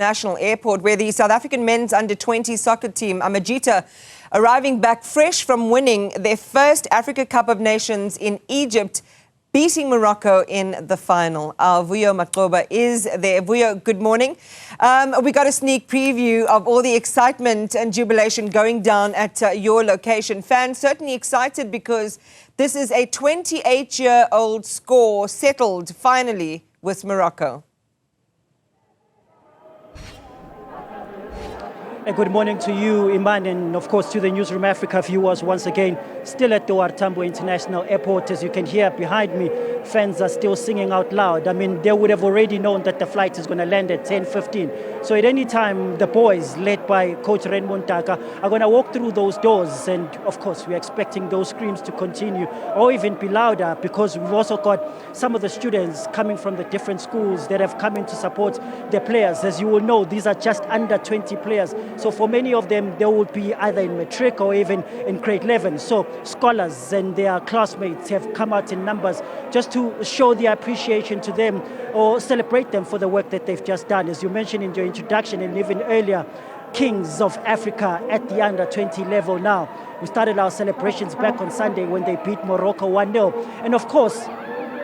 International Airport, where the South African men's under-20 soccer team, Amajita, arriving back fresh from winning their first Africa Cup of Nations in Egypt, beating Morocco in the final. Our Vuyo Maqoba is there. Vuyo, good morning. We got a sneak preview of all the excitement and jubilation going down at your location. Fans certainly excited because this is a 28-year-old score settled finally with Morocco. Good morning to you, Iman, and of course to the Newzroom Afrika viewers once again. Still at the OR Tambo International Airport, as you can hear behind me, fans are still singing out loud. I mean, they would have already known that the flight is going to land at 10:15. So at any time, the boys, led by Coach Raymond Taka, are going to walk through those doors. And of course, we're expecting those screams to continue or even be louder, because we've also got some of the students coming from the different schools that have come in to support their players. As you will know, these are just under 20 players. So for many of them, they will be either in matric or even in grade 11. So scholars and their classmates have come out in numbers just to show their appreciation to them or celebrate them for the work that they've just done. As you mentioned in your introduction and even earlier, kings of Africa at the under-20 level now. We started our celebrations back on Sunday when they beat Morocco 1-0. And of course,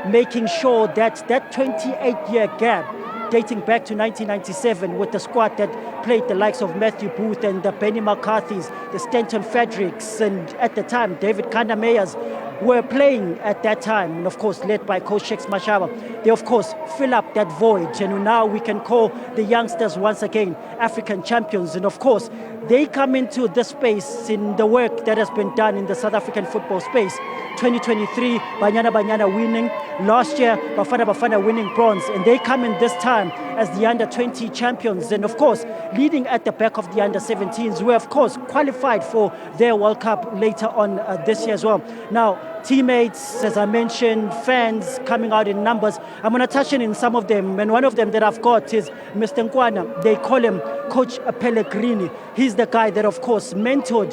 making sure that that 28-year gap dating back to 1997 with the squad that played the likes of Matthew Booth and the Benny McCarthy's, the Stanton Fredericks, and at the time, David Kandameyers were playing at that time, and of course, led by Coach Shex Mashaba. They, of course, fill up that void, and now we can call the youngsters once again African champions. And of course, they come into this space in the work that has been done in the South African football space. 2023, Banyana Banyana winning. Last year, Bafana Bafana winning bronze. And they come in this time as the under-20 champions. And of course, leading at the back of the under-17s, who of course qualified for their World Cup later on this year as well. Now, teammates, as I mentioned, fans coming out in numbers. I'm going to touch in some of them. And one of them that I've got is Mr. Nkwana. They call him Coach Pellegrini. He's the guy that, of course, mentored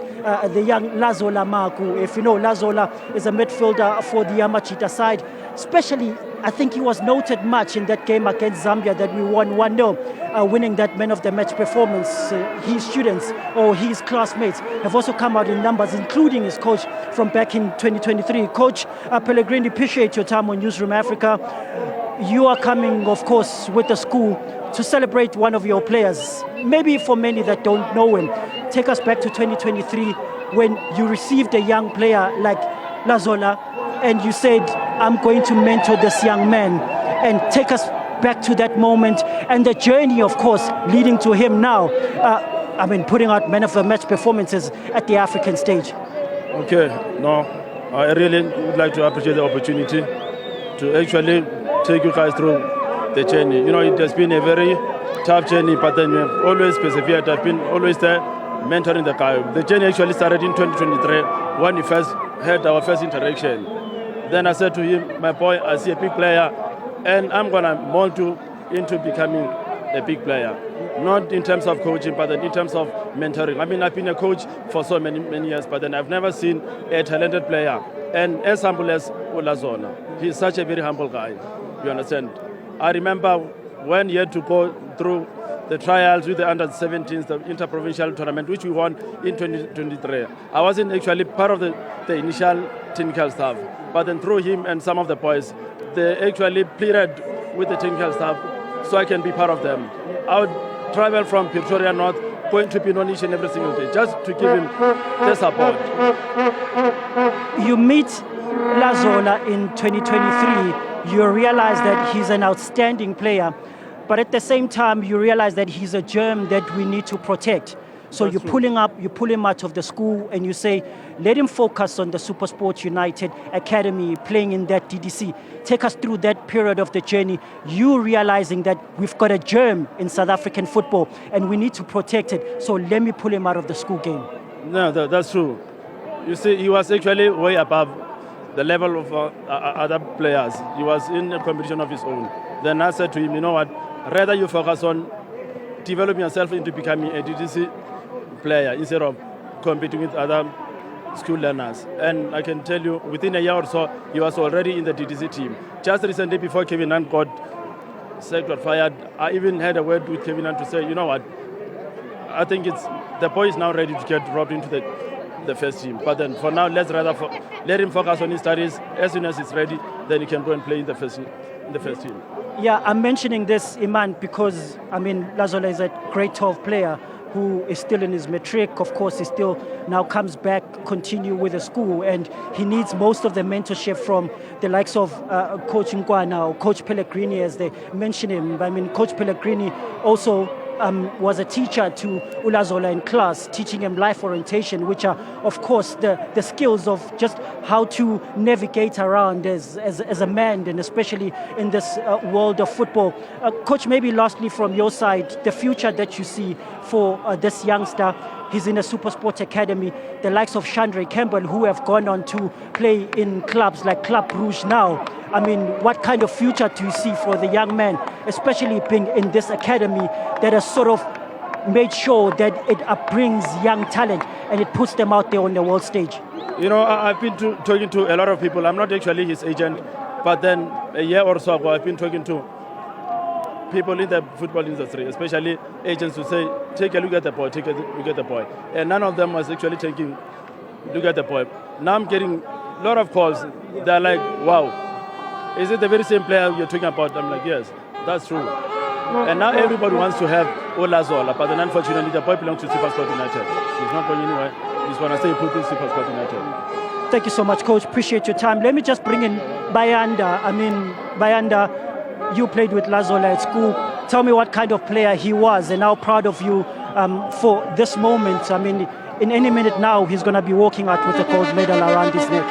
the young Lazola Maku. If you know, Lazola is a midfielder for the Amajita side. Especially, I think he was noted much in that game against Zambia that we won 1-0, winning that man of the match performance. His students or his classmates have also come out in numbers, including his coach from back in 2023. Coach Pellegrini, appreciate your time on Newzroom Afrika. You are coming, of course, with the school to celebrate one of your players. Maybe for many that don't know him, take us back to 2023 when you received a young player like Lazola and you said, I'm going to mentor this young man, and take us back to that moment and the journey, of course, leading to him now, putting out man of the match performances at the African stage. Okay, no, I really would like to appreciate the opportunity to actually take you guys through the journey. You know, it has been a very tough journey, but then we've always persevered. I've been always there mentoring the guy. The journey actually started in 2023 when we first had our first interaction. Then I said to him, my boy, I see a big player, and I'm going to mold you into becoming a big player. Not in terms of coaching, but in terms of mentoring. I mean, I've been a coach for so many years, but then I've never seen a talented player. And as humble as Lazola, he's such a very humble guy, you understand. I remember when he had to go through the trials with the under-17s, the inter-provincial tournament, which we won in 2023. I wasn't actually part of the initial technical staff, but then through him and some of the boys, they actually pleaded with the technical staff so I can be part of them. I would travel from Pretoria North, going to Pinot each and every single day, just to give him the support. You meet Lazola in 2023, you realize that he's an outstanding player, but at the same time, you realize that he's a germ that we need to protect. So you pull him out of the school and you say, let him focus on the SuperSport United Academy, playing in that DDC. Take us through that period of the journey, you realizing that we've got a germ in South African football and we need to protect it. So let me pull him out of the school game. No, that's true. You see, he was actually way above the level of other players. He was in a competition of his own. Then I said to him, you know what, rather you focus on developing yourself into becoming a DDC player instead of competing with other school learners. And I can tell you, within a year or so, he was already in the DDC team. Just recently, before Kevin Nunn got Sek got fired. I even had a word with Kevin to say, you know what, I think the boy is now ready to get dropped into the first team. But then for now, let's rather let him focus on his studies. As soon as he's ready, then he can go and play in the first team. Yeah, I'm mentioning this, Iman, because, I mean, Lazola is a grade 12 player who is still in his matric. Of course, he still now comes back, continue with the school, and he needs most of the mentorship from the likes of Coach Nkwana or Coach Pellegrini, as they mention him. I mean, Coach Pellegrini also was a teacher to Ulazola in class, teaching him life orientation, which are, of course, the skills of just how to navigate around as a man, and especially in this world of football. Coach, maybe lastly from your side, the future that you see for this youngster. He's in a Super Sport Academy, the likes of Chandra Campbell, who have gone on to play in clubs like Club Rouge now. I mean, what kind of future do you see for the young man, especially being in this academy that has sort of made sure that it upbrings young talent and it puts them out there on the world stage? You know, I've been talking to a lot of people. I'm not actually his agent, but then a year or so ago, I've been talking to people in the football industry, especially agents, who say, take a look at the boy, take a look at the boy. And none of them was actually taking a look at the boy. Now I'm getting a lot of calls. They're like, wow, is it the very same player you're talking about? I'm like, yes, that's true. And now everybody wants to have Olazola, but then unfortunately the boy belongs to Super Sport United. He's not going anywhere. He's going to stay put in Super Sport United. Thank you so much, Coach. Appreciate your time. Let me just bring in Bayanda. I mean, Bayanda, you played with Lazola at school. Tell me what kind of player he was and how proud of you for this moment. I mean, in any minute now, he's going to be walking out with a gold medal around his neck.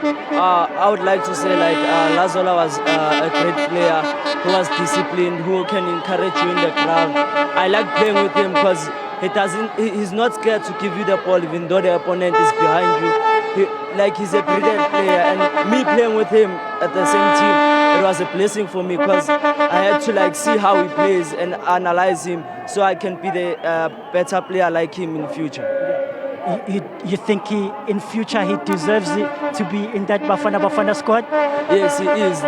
I would like to say Lazola was a great player who was disciplined, who can encourage you in the crowd. I like playing with him because he's not scared to give you the ball even though the opponent is behind you. He's a brilliant player, and me playing with him at the same team, it was a blessing for me because I had to see how he plays and analyze him so I can be the better player like him in future. You think in future he deserves it to be in that Bafana squad? Yes, he is.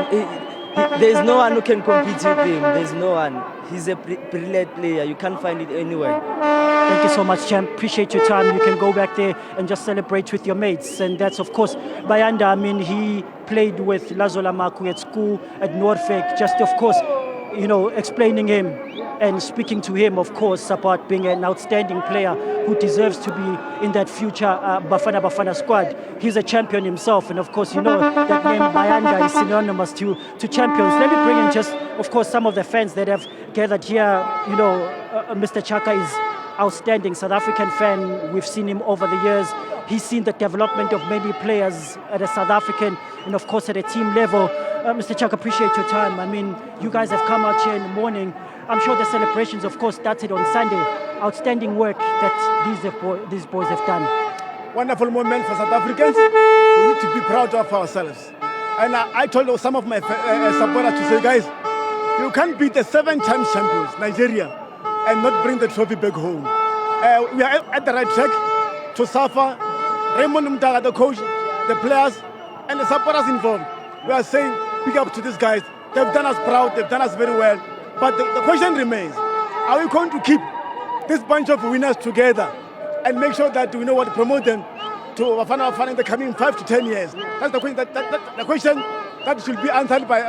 There's no one who can compete with him. There's no one. He's a brilliant player. You can't find it anywhere. Thank you so much, champ. Appreciate your time. You can go back there and just celebrate with your mates. And that's, of course, Bayanda. I mean, he played with Lazola Maku at school, at Norfolk. Just, of course, explaining him and speaking to him, of course, about being an outstanding player who deserves to be in that future Bafana squad. He's a champion himself, and of course, that name Bayanda is synonymous to champions. Let me bring in just, of course, some of the fans that have gathered here. Mr. Chaka is outstanding South African fan. We've seen him over the years. He's seen the development of many players at a South African and, of course, at a team level. Mr. Chaka, appreciate your time. I mean, you guys have come out here in the morning. I'm sure the celebrations, of course, started on Sunday. Outstanding work that these boys have done. Wonderful moment for South Africans. We need to be proud of ourselves. And I told some of my supporters to say, guys, you can't beat the 7-time champions, Nigeria, and not bring the trophy back home. We are at the right track to suffer. Raymond Mtaga, the coach, the players, and the supporters involved. We are saying, big up to these guys. They've done us proud. They've done us very well. But the question remains, are we going to keep this bunch of winners together and make sure that we know what to promote them to Bafana in the coming 5 to 10 years? That's the question, the question that should be answered by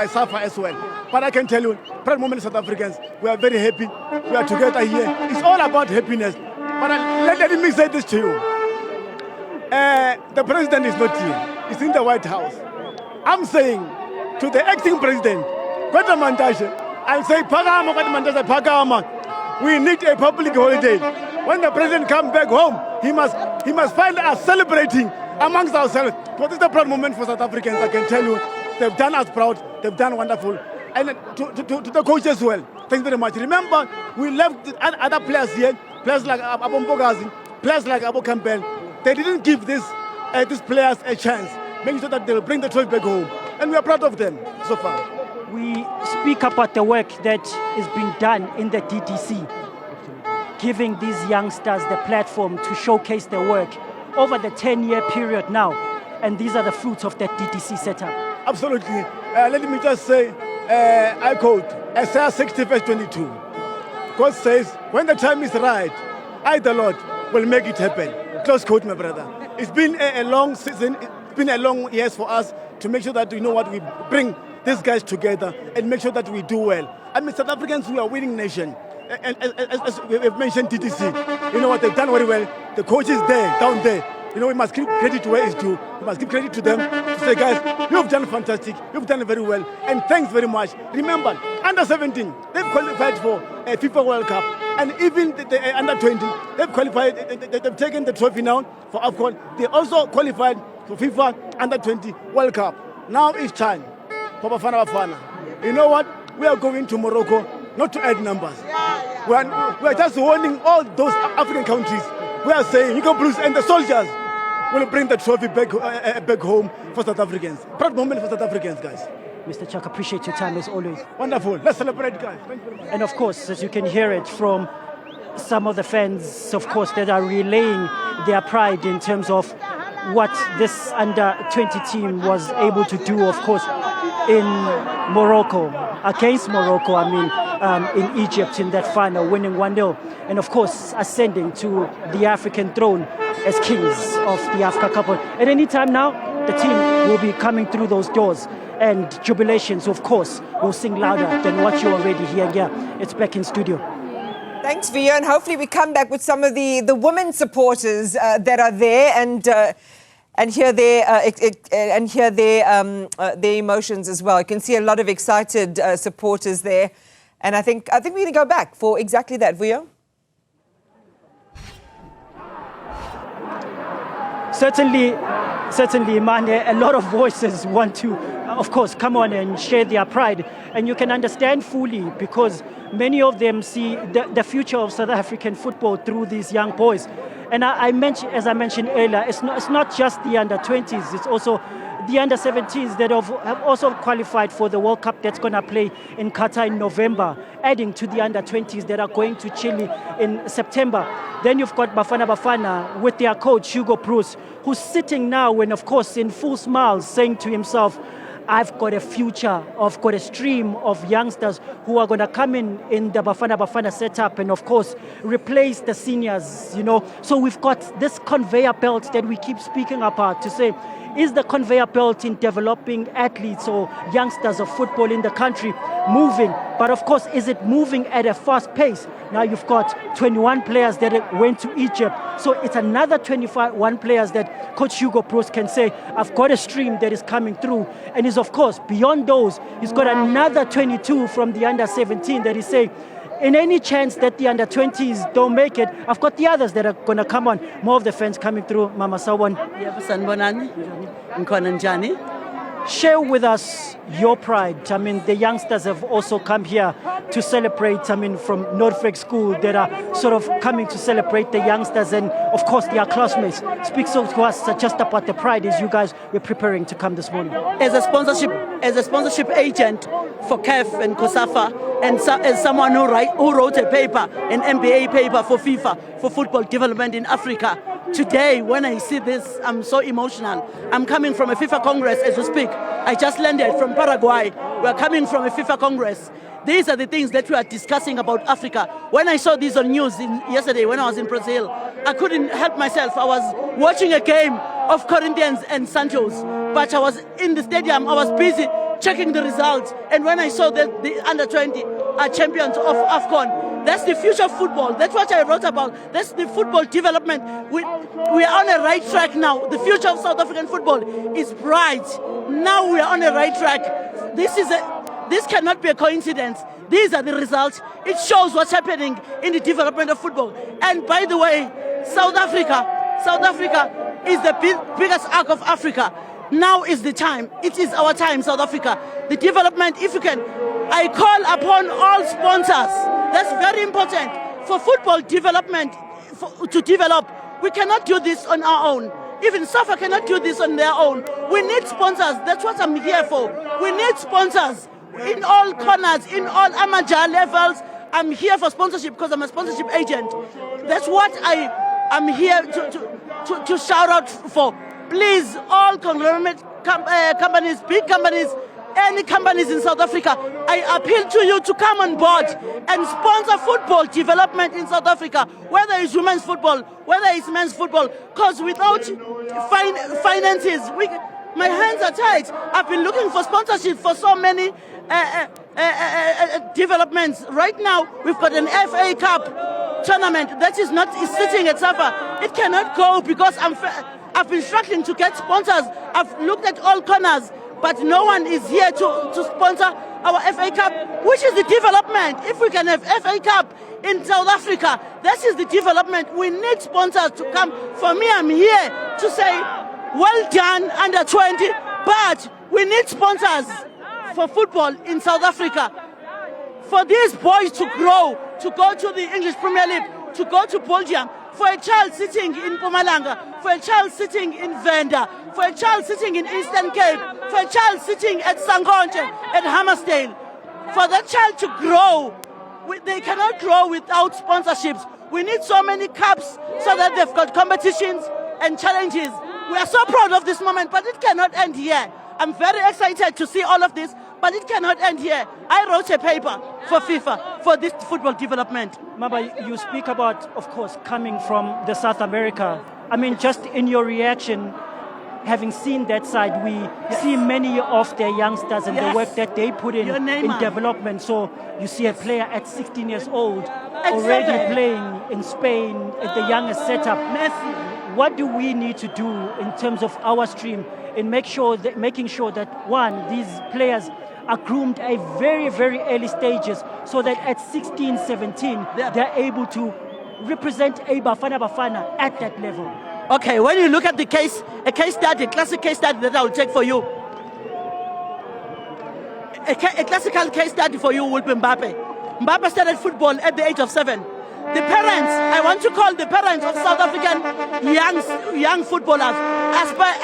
SAFA as well. But I can tell you, proud moment South Africans, we are very happy. We are together here. It's all about happiness. But let me say this to you. The president is not here. He's in the White House. I'm saying to the acting president, I'll say, Pagama, we need a public holiday. When the president comes back home, he must find us celebrating amongst ourselves. But it's a proud moment for South Africans, I can tell you. They've done us proud, they've done wonderful. And to the coach as well, thanks very much. Remember, we left other players here, players like Abu Mbogazi, players like Abu Campbell. They didn't give these players a chance, making sure that they'll bring the trophy back home. And we are proud of them so far. We speak about the work that is being done in the DDC, giving these youngsters the platform to showcase their work over the 10-year period now. And these are the fruits of that DDC setup. Absolutely. Let me just say, I quote, Isaiah 60 verse 22. God says, when the time is right, I, the Lord, will make it happen. Close quote, my brother. It's been a long season. It's been a long years for us to make sure that we know what we bring these guys together and make sure that we do well. I mean, South Africans, we are a winning nation. And as we've mentioned TTC, you know what, they've done very well. The coach is there, down there. You know, we must give credit to where it's due. We must give credit to them to say, guys, you've done fantastic. You've done very well. And thanks very much. Remember, under 17, they've qualified for a FIFA World Cup. And even the under 20, they've qualified, they've taken the trophy now for AFCON. They also qualified for FIFA under 20 World Cup. Now it's time for Bafana. You know what? We are going to Morocco not to add numbers. We are just warning all those African countries. We are saying, Eagle Blues and the soldiers will bring the trophy back home for South Africans. Proud moment for South Africans, guys. Mr. Chuck, appreciate your time as always. Wonderful. Let's celebrate, guys. Thank you very much. And of course, as you can hear it from some of the fans, of course, that are relaying their pride in terms of what this under-20 team was able to do, of course, in Morocco, against Morocco, in Egypt in that final, winning 1-0. And of course, ascending to the African throne as kings of the Africa Cup. At any time now, the team will be coming through those doors. And jubilations, of course, will sing louder than what you already hear here. It's back in studio. Thanks, Vio, and hopefully we come back with some of the women supporters that are there and hear their emotions as well. You can see a lot of excited supporters there, and I think we're going to go back for exactly that, Vio. Certainly, Mane, a lot of voices want to, of course, come on and share their pride. And you can understand fully because many of them see the future of South African football through these young boys. And as I mentioned earlier, it's not just the under-20s, it's also the under-17s that have also qualified for the World Cup that's going to play in Qatar in November, adding to the under-20s that are going to Chile in September. Then you've got Bafana with their coach, Hugo Broos, who's sitting now and, of course, in full smiles, saying to himself, I've got a future, I've got a stream of youngsters who are going to come in the Bafana setup and, of course, replace the seniors, you know. So we've got this conveyor belt that we keep speaking about to say, is the conveyor belt in developing athletes or youngsters of football in the country moving? But of course, is it moving at a fast pace? Now you've got 21 players that went to Egypt. So it's another 21 players that Coach Hugo Broos can say, I've got a stream that is coming through. And is of course, beyond those, he's got another 22 from the under-17 that is saying, in any chance that the under-20s don't make it, I've got the others that are going to come on. More of the fans coming through. Mama Sawan. Share with us your pride. I mean, the youngsters have also come here to celebrate, from Nordfreck School that are sort of coming to celebrate the youngsters and, of course, their classmates. Speak so to us just about the pride as you guys were preparing to come this morning. As a sponsorship agent for CAF and COSAFA, and as someone who wrote a paper, an MBA paper for FIFA, for football development in Africa, today, when I see this, I'm so emotional. I'm coming from a FIFA Congress as we speak. I just landed from Paraguay. We're coming from a FIFA Congress. These are the things that we are discussing about Africa. When I saw this on news yesterday when I was in Brazil, I couldn't help myself. I was watching a game of Corinthians and Santos, but I was in the stadium. I was busy checking the results. And when I saw that the under-20 are champions of AFCON, that's the future of football. That's what I wrote about. That's the football development. We are on a right track now. The future of South African football is bright. Now we are on a right track. This cannot be a coincidence. These are the results. It shows what's happening in the development of football. And by the way, South Africa is the biggest arc of Africa. Now is the time. It is our time, South Africa. The development, if you can, I call upon all sponsors. That's very important for football development, to develop. We cannot do this on our own. Even SAFA cannot do this on their own. We need sponsors. That's what I'm here for. We need sponsors in all corners, in all amateur levels. I'm here for sponsorship because I'm a sponsorship agent. That's what I'm here to shout out for. Please, all conglomerate companies, big companies, any companies in South Africa, I appeal to you to come on board and sponsor football development in South Africa, whether it's women's football, whether it's men's football, because without finances, my hands are tied. I've been looking for sponsorship for so many developments. Right now, we've got an FA Cup tournament that is sitting at SAFA. It cannot go because I've been struggling to get sponsors. I've looked at all corners, but no one is here to sponsor our FA Cup, which is the development. If we can have FA Cup in South Africa, this is the development. We need sponsors to come. For me, I'm here to say, well done, under 20, but we need sponsors for football in South Africa. For these boys to grow, to go to the English Premier League, to go to Belgium, for a child sitting in Mpumalanga, for a child sitting in Venda, for a child sitting in Eastern Cape, for a child sitting at Sangonje, at Hammersdale, for that child to grow, they cannot grow without sponsorships. We need so many cups so that they've got competitions and challenges. We are so proud of this moment, but it cannot end here. I'm very excited to see all of this, but it cannot end here. I wrote a paper for FIFA for this football development. Maba, you speak about, of course, coming from the South America. I mean, just in your reaction, having seen that side, we see many of their youngsters and the work that they put in development. So you see a player at 16 years old already playing in Spain at the youngest setup. What do we need to do in terms of our stream in making sure that, one, these players are groomed at very, very early stages so that at 16, 17, they're able to represent a Bafana Bafana at that level? Okay, when you look at a classic case study that I will take for you, a classical case study for you will be Mbappe. Mbappe started football at the age of 7. The parents, I want to call the parents of South African young footballers,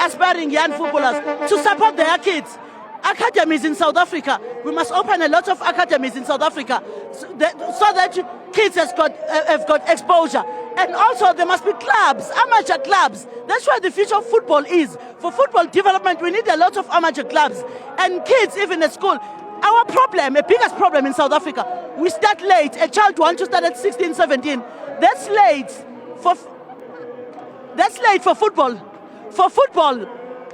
aspiring young footballers, to support their kids. Academies in South Africa, we must open a lot of academies in South Africa so that kids have got exposure. And also there must be clubs, amateur clubs. That's where the future of football is. For football development, we need a lot of amateur clubs. And kids, even at school. Our problem, the biggest problem in South Africa, we start late. A child wants to start at 16, 17. That's late for football. For football,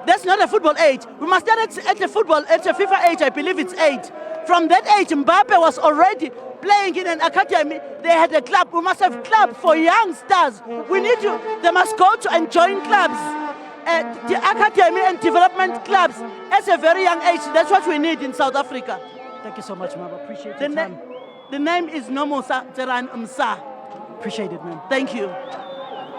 that's not a football age. We must start at the FIFA age, I believe it's 8. From that age, Mbappe was already playing in an academy. They had a club. We must have club for youngsters. They must go to and join clubs. The academy and development clubs at a very young age. That's what we need in South Africa. Thank you so much, Maba. Appreciate your time. The name is Nomusa Teran Umsa. Appreciate it, man. Thank you.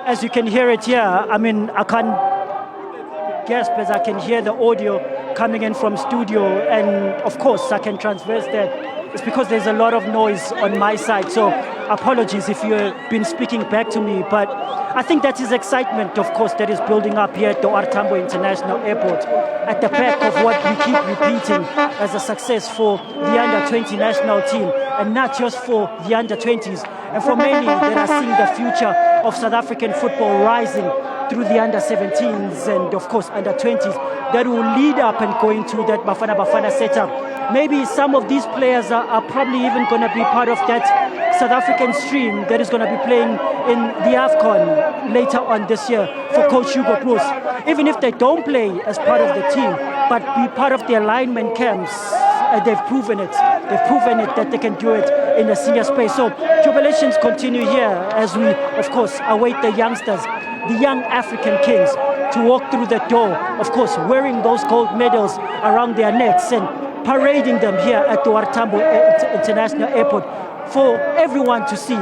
As you can hear it here, I mean, I can't gasp as I can hear the audio coming in from studio, and of course I can transverse that. It's because there's a lot of noise on my side, so apologies if you've been speaking back to me, but I think that is excitement, of course, that is building up here at the OR Tambo International Airport, at the back of what we keep repeating as a success for the under-20 national team, and not just for the under-20s, and for many that are seeing the future of South African football rising through the under-17s and, of course, under-20s, that will lead up and go into that Bafana Bafana setup. Maybe some of these players are probably even going to be part of that South African stream that is going to be playing in the AFCON later on this year for Coach Hugo Broos. Even if they don't play as part of the team, but be part of the alignment camps, they've proven it. They've proven it that they can do it in the senior space. So jubilations continue here as we, of course, await the youngsters, the young African kings, to walk through the door, of course, wearing those gold medals around their necks and parading them here at the OR Tambo International Airport for everyone to see.